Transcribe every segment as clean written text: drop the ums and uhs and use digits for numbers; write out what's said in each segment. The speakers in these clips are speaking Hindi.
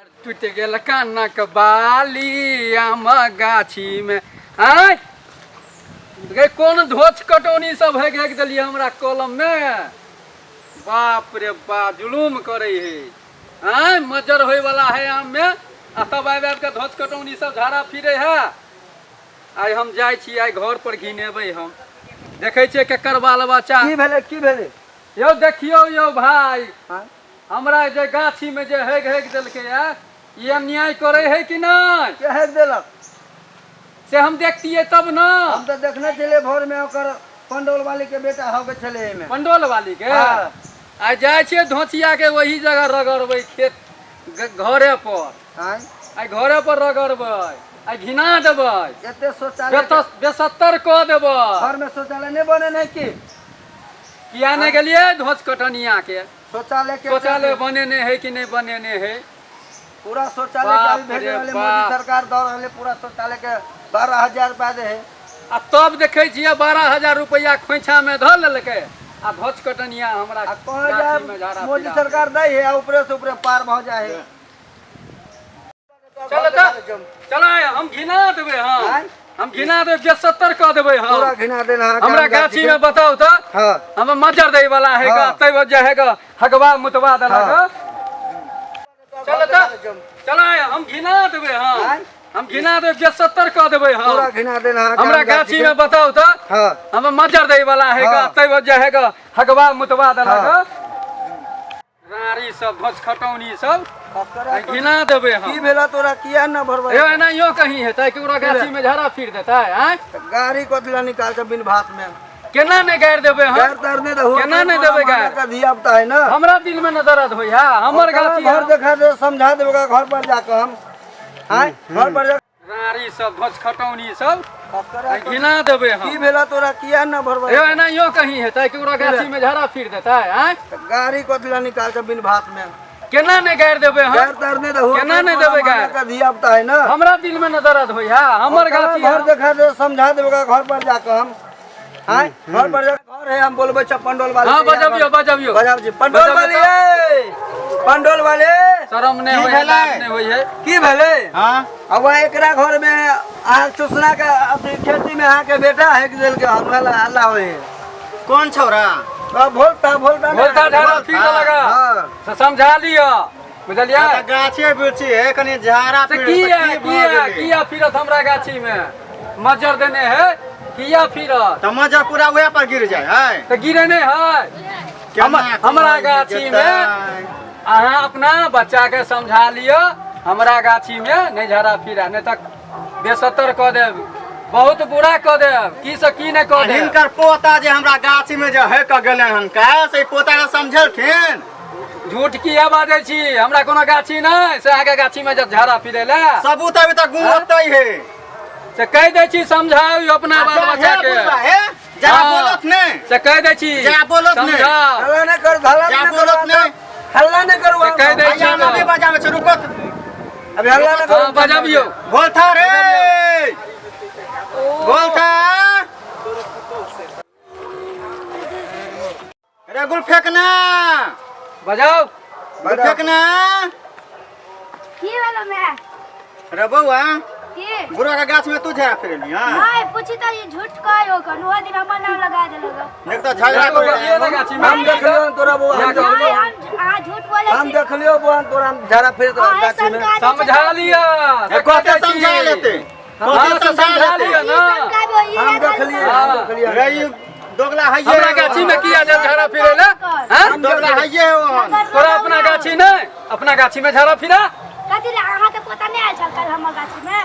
टूट गेल कानक बाली आम गाछी में आय गे कौन धोच कटौनी सब है घेक दिलिए हमरा कलम में। बाप रे बाप जुलूम करे है आय मजर होय वाला है आम में आ तब आबि के धोच कटौनी सब झाड़ा फिरे है। आइ हम जाय छी आइ घर पर घिनेबै हम देखे छियै केकर बाल बच्चा की भेले यो देखियो यो भाई हमरा जे गाछी में जे हेग देलके है ये अन्याय करे है कि नहीं के हेग देलक से हम देखतिए तब ना। हम तो देखने चले भोर में ओकर पंडोल वाली के बेटा होके चले एमे पंडोल वाली के आ जाय छियै धोचिया के वही जगह रगड़बै खेत घरे पर आ घरे पर रगड़बै आ घिना देबै एते शौचालय बेसत्तर कह देबै घर में शौचालय नहीं बने नहीं की किया नहीं गेलिए धोच कटनिया के शौचालय बनेने है कि नहीं बनेने है पूरा शौचालय के भेजे वाले मोदी सरकार दौर रहले पूरा शौचालय के 12,000 रुपया दे है आ तब देखे छियै 12,000 रुपया खोइछा में धऽ लेलकै आ धोच कटनिया हमरा गाछी में झाड़ा मोदी सरकार दे है ऊपर से ऊपर पार भ जाए है। चल हम घिना देबै हम घिना देबै 70 कह देबै हम पूरा घिना देना हमरा गाछी में बताओ तो हम मजर दै वाला है गा तै वजह है गा हगवा मुतवा देलक चल हम घिना देबै हम घिना देबै 70 कह देबै हम पूरा घिना देना हमरा गाछी में बताओ तो हम मजर दै वाला है गा तै वजह है गा हगवा मुतवा देलक रारी सब धोच खटौनी सब घिना देबै हम की भेला तोरा किया न भरबै ए ना यो कहीं हेतै कि ओरा गाछी में झाड़ा फिर देतै हैं गाड़ी कोथला निकाल के बिन भात में केना नहीं गाड़ देबै हम गाड़ तरने दहो केना नहीं देबै गाड़ का धिया पुता है ना हमरा दिल में न दर्द होय है हमर गाछी घर देखा दे समझा देबे घर पर जाके हम हैं घर पर जा रारी सब धोच खटौनी सब घिना देबै हम की भेला तोरा किया न भरबै ए ना यो कहीं हेतै कि ओरा गाछी में झाड़ा फिर देतै हैं गाड़ी कोथला निकाल के बिन भात में केना नहीं गाड़ देबै हम गाड़ तरने दहो केना नहीं देबै गाड़ का धिया पुता है ना हमरा दिल में न दर्द होय है हमर गाछी घर देखा दे समझा देबे घर पर जाके हम हैं घर पर जा घर है हम बोलबै पंडोल वाले हां बजाबियो बजाब जी पंडोल वाले पंडोल वाले शरम नहीं होय है नहीं होय है की भेले हां अब एकरा घर में आ चुसना का अपनी खेती में आ के बेटा है कि दिल के हल्ला होय कौन छौरा बोलता झाड़ा फिर लगा तो समझा लियो बुझलिया गाछे बिरछी है कनी झाड़ा से किया फिरत हमरा गाछी में मजर देने है किया फिरत त मजर पूरा वह पर गिर जाए है तो गिरे नहीं है हमरा गाछी में अहाँ अपना बच्चा के समझा लियो हमरा गाछी में नहीं झाड़ा फिरा नहीं तक बेसत्तर कह देब बहुत बुरा कह देब की से की नहीं कह देब हिनकर पोता जे हमरा गाछी में जे है क गेले हन का से पोता के समझलखिन झूठ किया बाजै छी हमरा कोनो गाछी नहीं से आगे गाछी में जब झाड़ा फिरे ले सबूत अभी तक गुमतै है से कह दे छी समझाओ अपना बाल बच्चा के जरा बोलत नहीं से कह दे छी जरा बोलत नहीं हल्ला न कर जरा बोलत नहीं हल्ला न करू कह दे छी नहीं बजावे छ रुकत अभी हल्ला न करू बजाबियो बोलता रे बोलता रे गुल फेंकना बजाओ गुल फेंकना की वाला मैं रे बउआ की बुरा का गाछ में तू झा फिरली हां नहीं पूछी तो ये झूठ कहो कन वो दिन हमर नाम लगा देलगा नहीं तो झगड़ा कर गाछी में हम देख लियो तोरा बुआ नहीं हम आ झूठ बोले हम देख लियो बुआ तोरा झाड़ा फिर तो गाछी में समझा लिया कहते समझा लेते कहते समझा लेते ना हम देख लियो रे दोगला है हमरा गाछी में किया जब झाड़ा फिरे ले हैं दोगला है ये तोरा अपना गाछी नहीं अपना गाछी में झाड़ा फिरा कथि ले अहाँ के पता नहीं आइल कल हमर गाछी में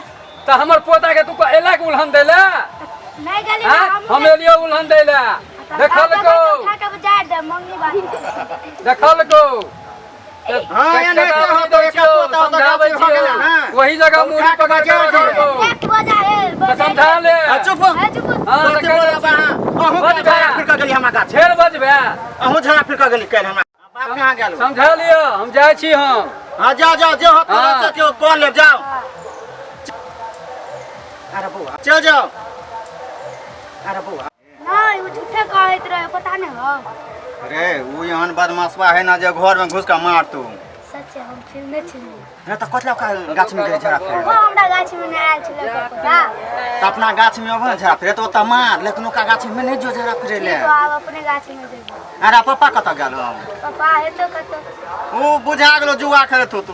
तो हमर पोता के तू को एला के उल्हन देले नहीं गली हम एलियो उल्हन देले देखल को उठा के बजा दे मंगनी बात देखल को हां ये नहीं तो एक पोता समझावे छी वही जगह मुड़ी पकड़ के एक बजा है समझा ले चुप हां अहू झगड़ा फिर का गेली हमरा गाछ छेड़ बजबे अहू झगड़ा फिर का गेली कल हमरा बाप कहां गेल समझा लियो हम जाय छी हम हां जाओ जाओ जो हाथ से क्यों कॉल ले जाओ अरे बुआ चल जाओ अरे बुआ नहीं वो झूठे कहत रहे पता नहीं हो अरे वो यहाँ बदमाशवा है ना जो घर में घुस कर मार तू सच छै हम चिन्हने छी नहीं तो कतला का गाछ में गए झड़ा फिरे वो हमरा गाछ में नहीं आयल छले पता तो अपना गाछ में अब झड़ा फिरे तो ओता मार लेकिन ओका गाछ में नहीं जो झड़ा फिरे ले तो आप अपने गाछ में देबो अरे पापा कत गेल पापा हेतो कतो ओ बुझा गेलो जुआ खेलत हो तू